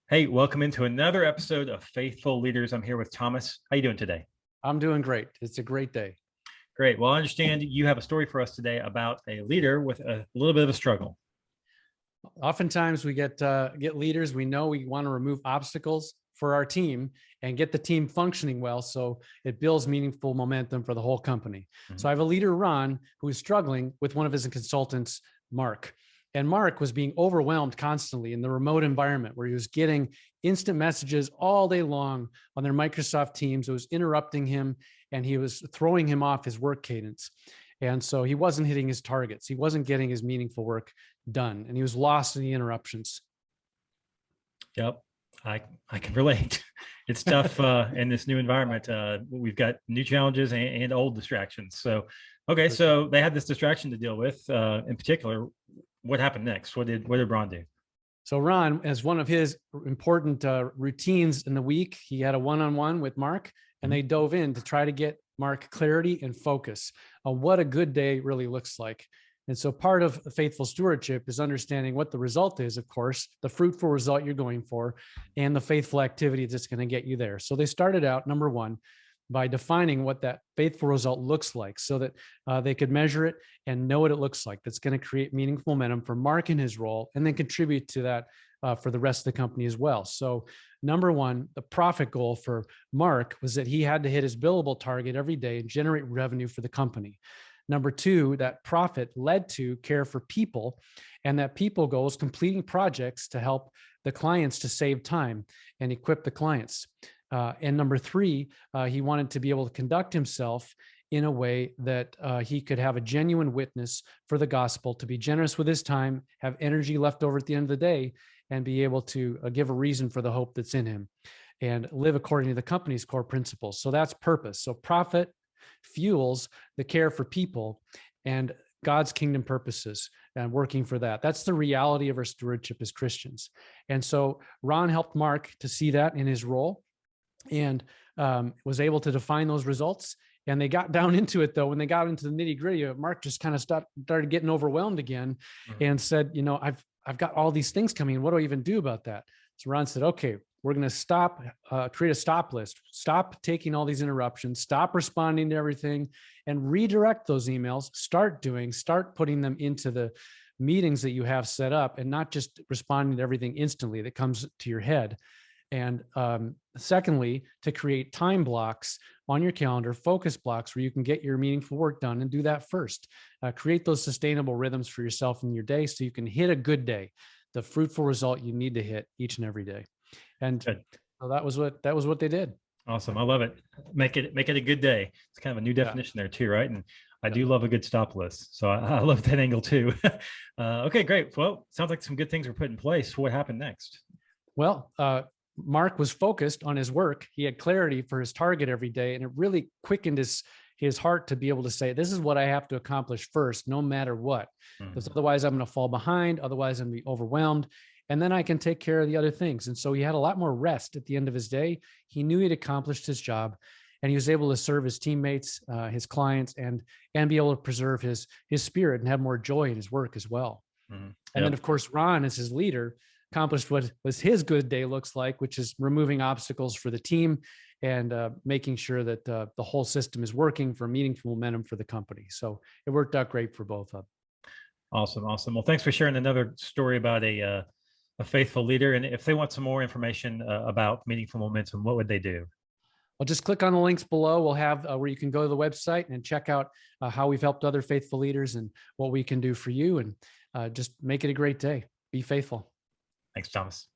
Hey, welcome into another episode of Faithful Leaders. I'm here with Thomas. How you doing today? I'm doing great. It's a great day. Great. Well, I understand you have a story for us today about a leader with a little bit of a struggle. Oftentimes we get leaders. We know we want to remove obstacles for our team and get the team functioning well, so it builds meaningful momentum for the whole company. So Mhm. I have a leader, Ron, who is struggling with one of his consultants, Mark. And Mark was being overwhelmed constantly in the remote environment where he was getting instant messages all day long on their Microsoft Teams. It was interrupting him and he was throwing him off his work cadence. And so he wasn't hitting his targets. He wasn't getting his meaningful work done, and he was lost in the interruptions. Yep, I can relate. It's tough in this new environment. We've got new challenges and old distractions. So, okay, so they had this distraction to deal with. In particular, what happened next? What did Ron do? So Ron, as one of his important routines in the week, he had a one-on-one with Mark, and Mhm. they dove in to try to get Mark clarity and focus on what a good day really looks like. And so part of faithful stewardship is understanding what the result is, of course, the fruitful result you're going for, and the faithful activity that's going to get you there. So they started out, number one, by defining what that faithful result looks like so that they could measure it and know what it looks like. That's going to create meaningful momentum for Mark in his role and then contribute to that for the rest of the company as well. So, number one, the profit goal for Mark was that he had to hit his billable target every day and generate revenue for the company. Number two, that profit led to care for people, and that people goal is completing projects to help the clients to save time and equip the clients. And number three, he wanted to be able to conduct himself in a way that he could have a genuine witness for the gospel, to be generous with his time, have energy left over at the end of the day, and be able to give a reason for the hope that's in him and live according to the company's core principles. So that's purpose. So profit fuels the care for people and God's kingdom purposes and working for that. That's the reality of our stewardship as Christians. And so Ron helped Mark to see that in his role and was able to define those results. And they got down into it, though. When they got into the nitty gritty, Mark just kind of started getting overwhelmed again, Mhm. and said, I've got all these things coming. What do I even do about that?" So Ron said, "Okay, we're going to stop, create a stop list. Stop taking all these interruptions. Stop responding to everything, and redirect those emails. Start putting them into the meetings that you have set up, and not just responding to everything instantly that comes to your head." And secondly, to create time blocks on your calendar, focus blocks where you can get your meaningful work done, and do that first. Create those sustainable rhythms for yourself in your day so you can hit a good day, the fruitful result you need to hit each and every day. And Good. so that was what they did. Awesome. I love it. Make it a good day. It's kind of a new Yeah. definition there too, right? And I Yeah. do love a good stop list. So I love that angle too. Okay, great. Well, sounds like some good things were put in place. What happened next? Well, Mark was focused on his work. He had clarity for his target every day, and it really quickened his heart to be able to say, "This is what I have to accomplish first, no matter what, because Mhm. otherwise I'm going to fall behind. Otherwise, I'm going to be overwhelmed, and then I can take care of the other things." And so he had a lot more rest at the end of his day. He knew he'd accomplished his job, and he was able to serve his teammates, his clients, and be able to preserve his spirit and have more joy in his work as well. Mhm. And then, Yep. of course, Ron, as his leader, accomplished what was his good day looks like, which is removing obstacles for the team and making sure that the whole system is working for meaningful momentum for the company. So it worked out great for both of them. Awesome. Awesome. Well, thanks for sharing another story about a faithful leader. And if they want some more information about meaningful momentum, what would they do? Well, just click on the links below. We'll have where you can go to the website and check out how we've helped other faithful leaders and what we can do for you. And just make it a great day. Be faithful. Thanks, Thomas.